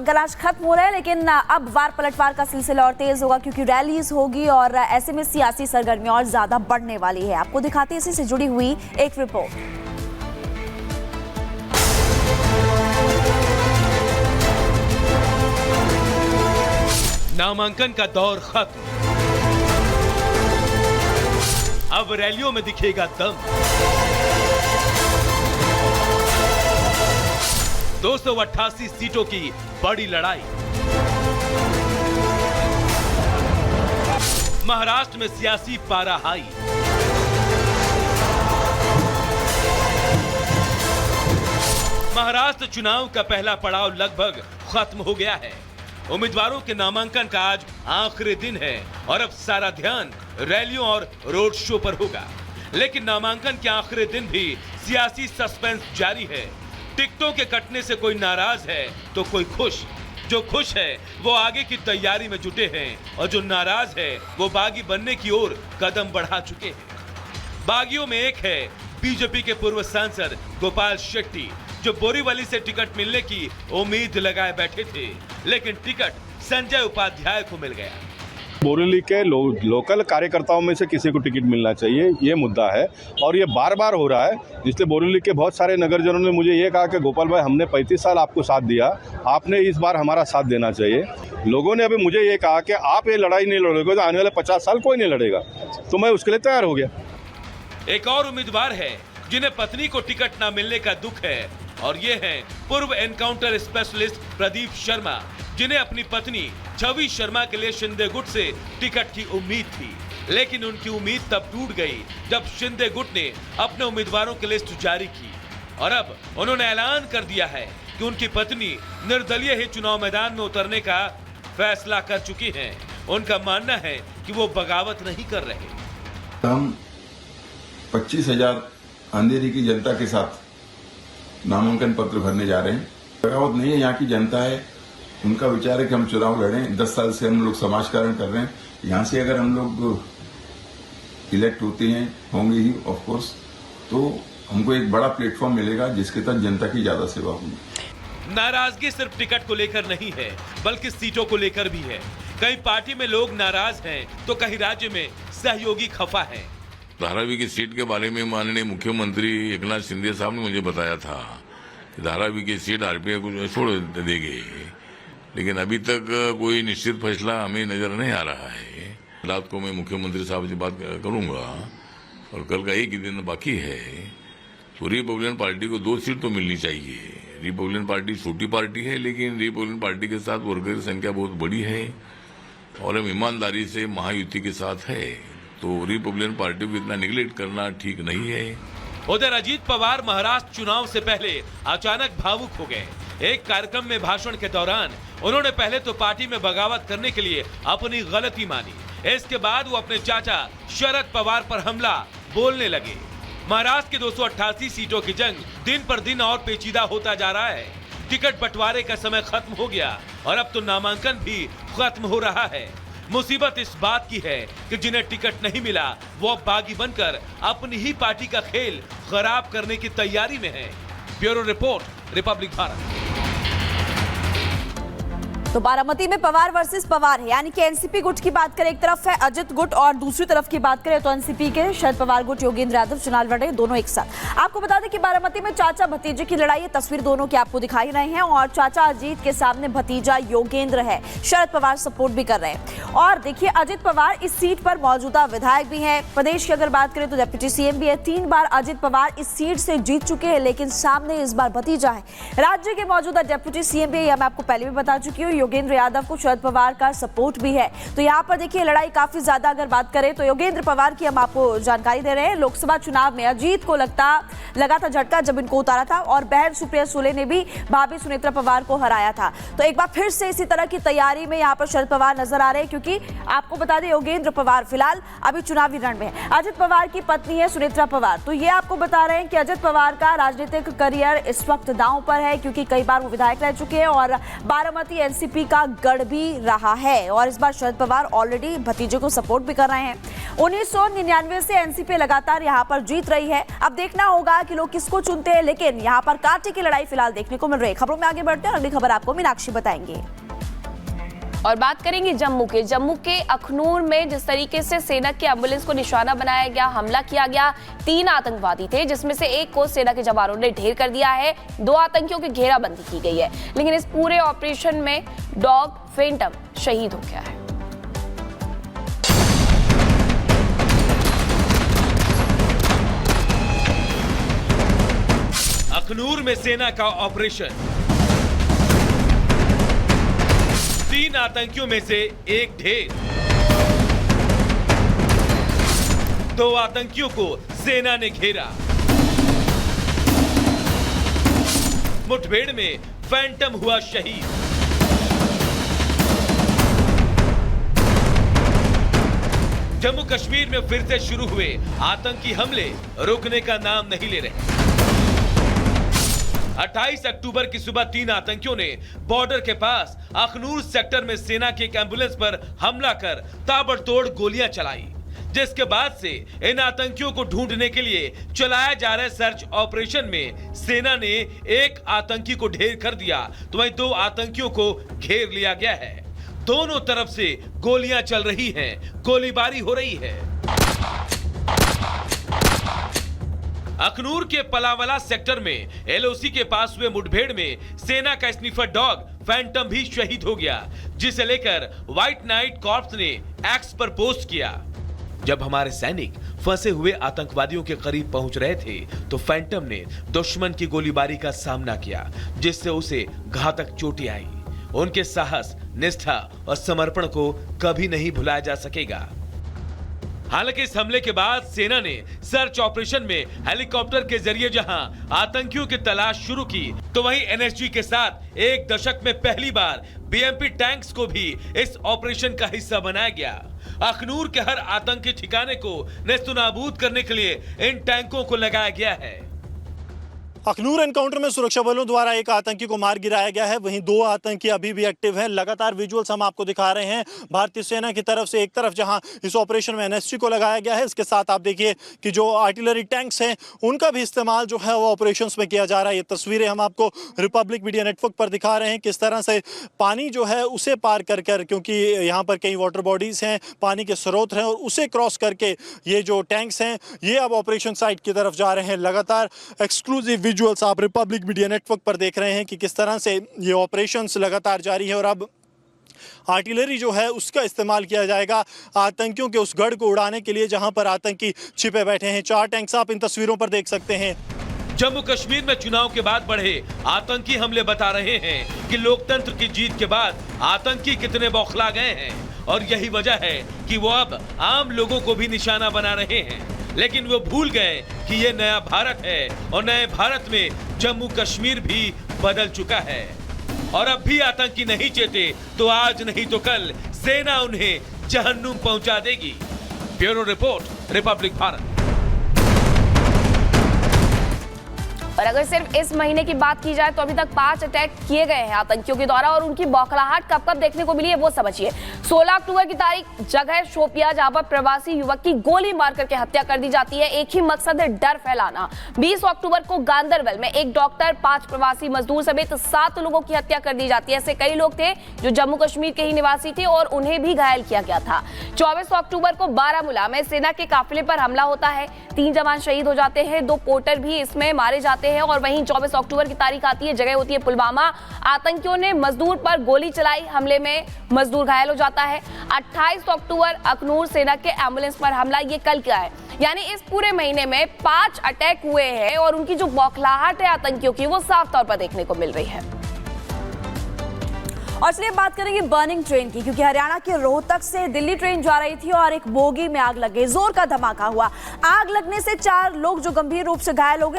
अंकलाश खत्म हो रहा है, लेकिन अब वार पलटवार का सिलसिला और तेज होगा क्योंकि रैलीज होगी और ऐसे में सियासी सरगर्मी और ज्यादा बढ़ने वाली है। आपको दिखाते हैं इसी से जुड़ी हुई एक रिपोर्ट। नामांकन का दौर खत्म, अब रैलियों में दिखेगा दम। 288 सीटों की बड़ी लड़ाई। महाराष्ट्र में सियासी पारा हाई। महाराष्ट्र चुनाव का पहला पड़ाव लगभग खत्म हो गया है। उम्मीदवारों के नामांकन का आज आखिरी दिन है और अब सारा ध्यान रैलियों और रोड शो पर होगा। लेकिन नामांकन के आखिरी दिन भी सियासी सस्पेंस जारी है। टिकटों के कटने से कोई नाराज है तो कोई खुश। जो खुश है वो आगे की तैयारी में जुटे हैं और जो नाराज है वो बागी बनने की ओर कदम बढ़ा चुके हैं। बागियों में एक है बीजेपी के पूर्व सांसद गोपाल शेट्टी, जो बोरीवली से टिकट मिलने की उम्मीद लगाए बैठे थे, लेकिन टिकट संजय उपाध्याय को मिल गया। बोरीवली के लोकल कार्यकर्ताओं में से किसी को टिकट मिलना चाहिए, ये मुद्दा है और ये बार बार हो रहा है। इसलिए बोरीवली के बहुत सारे नगरजनों ने मुझे ये कहा कि गोपाल भाई, हमने 35 साल आपको साथ दिया, आपने इस बार हमारा साथ देना चाहिए। लोगों ने अभी मुझे ये कहा कि आप ये लड़ाई नहीं लड़ोगे तो आने वाले 50 साल कोई नहीं लड़ेगा, तो मैं उसके लिए तैयार हो गया। एक और उम्मीदवार है जिन्हें पत्नी को टिकट न मिलने का दुख है और ये हैं पूर्व एनकाउंटर स्पेशलिस्ट प्रदीप शर्मा, जिन्हें अपनी पत्नी छवि शर्मा के लिए शिंदे गुट से टिकट की उम्मीद थी। लेकिन उनकी उम्मीद तब टूट गई जब शिंदे गुट ने अपने उम्मीदवारों की लिस्ट जारी की और अब उन्होंने ऐलान कर दिया है कि उनकी पत्नी निर्दलीय ही चुनाव मैदान में उतरने का फैसला कर चुकी हैं। उनका मानना है कि वो बगावत नहीं कर रहे। हम 25,000 अंधेरी की जनता के साथ नामांकन पत्र भरने जा रहे हैं। बगावत नहीं है, यहाँ की जनता है, उनका विचार है कि हम चुनाव लड़ें। 10 साल से हम लोग समाज कारण कर रहे हैं। यहाँ से अगर हम लोग इलेक्ट होते हैं, होंगे ही ऑफ कोर्स, तो हमको एक बड़ा प्लेटफॉर्म मिलेगा जिसके तहत जनता की ज्यादा सेवा होगी। नाराजगी सिर्फ टिकट को लेकर नहीं है बल्कि सीटों को लेकर भी है। कहीं पार्टी में लोग नाराज हैं तो कहीं राज्य में सहयोगी खफा हैं। धारावी की सीट के बारे में माननीय मुख्यमंत्री एकनाथ शिंदे साहब ने मुझे बताया था कि धारावी की सीट आरपीआई को छोड़ देगी, लेकिन अभी तक कोई निश्चित फैसला हमें नजर नहीं आ रहा है। रात को मैं मुख्यमंत्री साहब से बात करूंगा और कल का एक ही दिन बाकी है। तो रिपब्लिकन पार्टी को 2 सीट तो मिलनी चाहिए। रिपब्लिकन पार्टी छोटी पार्टी है, लेकिन रिपब्लिकन पार्टी के साथ वर्कर की संख्या बहुत बड़ी है और हम ईमानदारी से महायुति के साथ है, तो रिपब्लिकन पार्टी को इतना निगलेक्ट करना ठीक नहीं है। उधर अजीत पवार महाराष्ट्र चुनाव से पहले अचानक भावुक हो गए। एक कार्यक्रम में भाषण के दौरान उन्होंने पहले तो पार्टी में बगावत करने के लिए अपनी गलती मानी। इसके बाद वो अपने चाचा शरद पवार पर हमला बोलने लगे। महाराष्ट्र की 288 सीटों की जंग दिन पर दिन और पेचीदा होता जा रहा है। टिकट बंटवारे का समय खत्म हो गया और अब तो नामांकन भी खत्म हो रहा है। मुसीबत इस बात की है कि जिन्हें टिकट नहीं मिला वो अब बागी बनकर अपनी ही पार्टी का खेल खराब करने की तैयारी में है। Bureau report, Republic Bharat. तो बारामती में पवार वर्सेस पवार है, यानी कि एनसीपी गुट की बात करें एक तरफ है अजित गुट और दूसरी तरफ की बात करें तो एनसीपी के शरद पवार गुट योगेंद्र यादव चुनाव लड़ रहे, दोनों एक साथ। आपको बता दें कि बारामती में चाचा भतीजे की लड़ाई है। तस्वीर दोनों की आपको दिखाई रहे हैं और चाचा अजीत के सामने भतीजा योगेंद्र है। शरद पवार सपोर्ट भी कर रहे हैं और देखिए अजित पवार इस सीट पर मौजूदा विधायक भी है। प्रदेश की अगर बात करें तो डिप्टी सीएम भी है। 3 बार अजित पवार इस सीट से जीत चुके हैं, लेकिन सामने इस बार भतीजा है। राज्य के मौजूदा डिप्टी सीएम भी, मैं आपको पहले भी बता चुकी हूँ, योगेंद्र यादव को शरद पवार का सपोर्ट भी है। तो यहाँ पर देखिए लड़ाई काफी ज्यादा अगर बात करें तो योगेंद्र पवार की हम आपको जानकारी दे रहे हैं। लोकसभा चुनाव में अजीत को लगा था झटका जब इनको उतारा था और बहन सुप्रिया सुले ने भी भाभी सुनेत्रा पवार को हराया था। तो एक बार फिर से इसी तरह की तैयारी में यहाँ पर शरद पवार नजर आ रहे हैं, क्योंकि आपको बता दें योगेंद्र पवार फिलहाल अभी चुनावी रण में है। अजित पवार की पत्नी है सुनेत्रा पवार। तो ये आपको बता रहे हैं कि अजित पवार का राजनीतिक करियर इस वक्त दांव पर है, क्योंकि कई बार वो विधायक रह चुके हैं और बारामती एनसीपी एनसीपी का गढ़ भी रहा है और इस बार शरद पवार ऑलरेडी भतीजे को सपोर्ट भी कर रहे हैं। 1999 से एनसीपी लगातार यहां पर जीत रही है। अब देखना होगा कि लोग किसको चुनते हैं, लेकिन यहां पर कांटे की लड़ाई फिलहाल देखने को मिल रही है। खबरों में आगे बढ़ते हैं, अगली खबर आपको मीनाक्षी बताएंगे। और बात करेंगे जम्मू के अखनूर में जिस तरीके से सेना के एम्बुलेंस को निशाना बनाया गया, हमला किया गया। 3 आतंकवादी थे जिसमें से एक को सेना के जवानों ने ढेर कर दिया है। 2 आतंकियों की घेराबंदी की गई है, लेकिन इस पूरे ऑपरेशन में डॉग फैंटम शहीद हो गया है। अखनूर में सेना का ऑपरेशन, 3 आतंकियों में से एक ढेर। 2 आतंकियों को सेना ने घेरा। मुठभेड़ में फैंटम हुआ शहीद। जम्मू कश्मीर में फिर से शुरू हुए आतंकी हमले रुकने का नाम नहीं ले रहे। 28 अक्टूबर की सुबह 3 आतंकियों ने बॉर्डर के पास अखनूर सेक्टर में सेना की एक एम्बुलेंस पर हमला कर ताबड़तोड़ गोलियां चलाई, जिसके बाद से इन आतंकियों को ढूंढने के लिए चलाए जा रहे सर्च ऑपरेशन में सेना ने एक आतंकी को ढेर कर दिया, तो वहीं 2 आतंकियों को घेर लिया गया है। दोनों तरफ से गोलियां चल रही हैं, गोलीबारी हो रही है। अखनूर के पलावला सेक्टर में एलओसी के पास हुए मुठभेड़ में सेना का स्नीफर डॉग फैंटम भी शहीद हो गया, जिसे लेकर व्हाइट नाइट कॉर्प्स ने एक्स पर पोस्ट किया। जब हमारे सैनिक फंसे हुए आतंकवादियों के करीब पहुंच रहे थे तो फैंटम ने दुश्मन की गोलीबारी का सामना किया, जिससे उसे घातक चोटें आई। उनके साहस, निष्ठा और समर्पण को कभी नहीं भुलाया जा सकेगा। हालांकि इस हमले के बाद सेना ने सर्च ऑपरेशन में हेलीकॉप्टर के जरिए जहां आतंकियों की तलाश शुरू की, तो वहीं एनएसजी के साथ एक दशक में पहली बार बीएमपी टैंक्स को भी इस ऑपरेशन का हिस्सा बनाया गया। अखनूर के हर आतंकी ठिकाने को नेस्तनाबूद करने के लिए इन टैंकों को लगाया गया है। अखनूर एनकाउंटर में सुरक्षा बलों द्वारा एक आतंकी को मार गिराया गया है, वहीं 2 आतंकी अभी भी एक्टिव हैं। लगातार विजुअल्स हम आपको दिखा रहे हैं भारतीय सेना की तरफ से। एक तरफ जहां इस ऑपरेशन में एनएसजी को लगाया गया है, इसके साथ आप देखिए कि जो आर्टिलरी टैंक्स हैं उनका भी इस्तेमाल जो है वो ऑपरेशंस में किया जा रहा है। ये तस्वीरें हम आपको रिपब्लिक मीडिया नेटवर्क पर दिखा रहे हैं, किस तरह से पानी जो है उसे पार कर कर, क्योंकि यहाँ पर कई वाटर बॉडीज हैं, पानी के स्रोत हैं, और उसे क्रॉस करके ये जो टैंक्स हैं ये अब ऑपरेशन साइट की तरफ जा रहे हैं। लगातार एक्सक्लूसिव विजुअल्स आप रिपब्लिक मीडिया नेटवर्क पर देख रहे हैं कि किस तरह से ये ऑपरेशंस लगातार जारी है, और अब आर्टिलरी जो है उसका इस्तेमाल किया जाएगा आतंकियों के उस गढ़ को उड़ाने के लिए जहां पर आतंकी छिपे बैठे हैं। 4 टैंक्स आप इन तस्वीरों पर देख सकते हैं। जम्मू कश्मीर में चुनाव के बाद बढ़े आतंकी हमले बता रहे हैं कि लोकतंत्र की जीत के बाद आतंकी कितने बौखला गए हैं, और यही वजह है कि वो अब आम लोगों को भी निशाना बना रहे हैं। लेकिन वो भूल गए कि ये नया भारत है, और नए भारत में जम्मू कश्मीर भी बदल चुका है। और अब भी आतंकी नहीं चेते तो आज नहीं तो कल सेना उन्हें जहन्नुम पहुंचा देगी। Bureau report, Republic Bharat. और अगर सिर्फ इस महीने की बात की जाए तो अभी तक 5 अटैक किए गए हैं आतंकियों के द्वारा, और उनकी बौखलाहट कब कब देखने को मिली है वो समझिए। 16 अक्टूबर की तारीख, जगह शोपिया, जहां पर प्रवासी युवक की गोली मार करके हत्या कर दी जाती है। एक ही मकसद है, डर फैलाना। 20 अक्टूबर को गांदरबल में एक डॉक्टर, 5 प्रवासी मजदूर समेत 7 लोगों की हत्या कर दी जाती है। ऐसे कई लोग थे जो जम्मू कश्मीर के ही निवासी थे और उन्हें भी घायल किया गया था। 24 अक्टूबर को बारामूला में सेना के काफिले पर हमला होता है, 3 जवान शहीद हो जाते हैं, 2 पोर्टर भी इसमें मारे जाते हैं। और वहीं 24 अक्टूबर की तारीख आती है, जगह होती है पुलवामा। आतंकियों ने मजदूर पर गोली चलाई, हमले में मजदूर घायल हो जाता है। 28 अक्टूबर अखनूर सेना के एम्बुलेंस पर हमला, ये कल क्या है, यानी इस पूरे महीने में 5 अटैक हुए हैं, और उनकी जो बौखलाहट है आतंकियों की वो साफ तौर पर देखने को मिल रही है। और चलिए बात करेंगे बर्निंग ट्रेन की, क्योंकि हरियाणा के रोहतक से दिल्ली ट्रेन जा रही थी और एक बोगी में आग लग गई। जोर का धमाका हुआ, आग लगने से 4 लोग जो गंभीर रूप से घायल हो गए।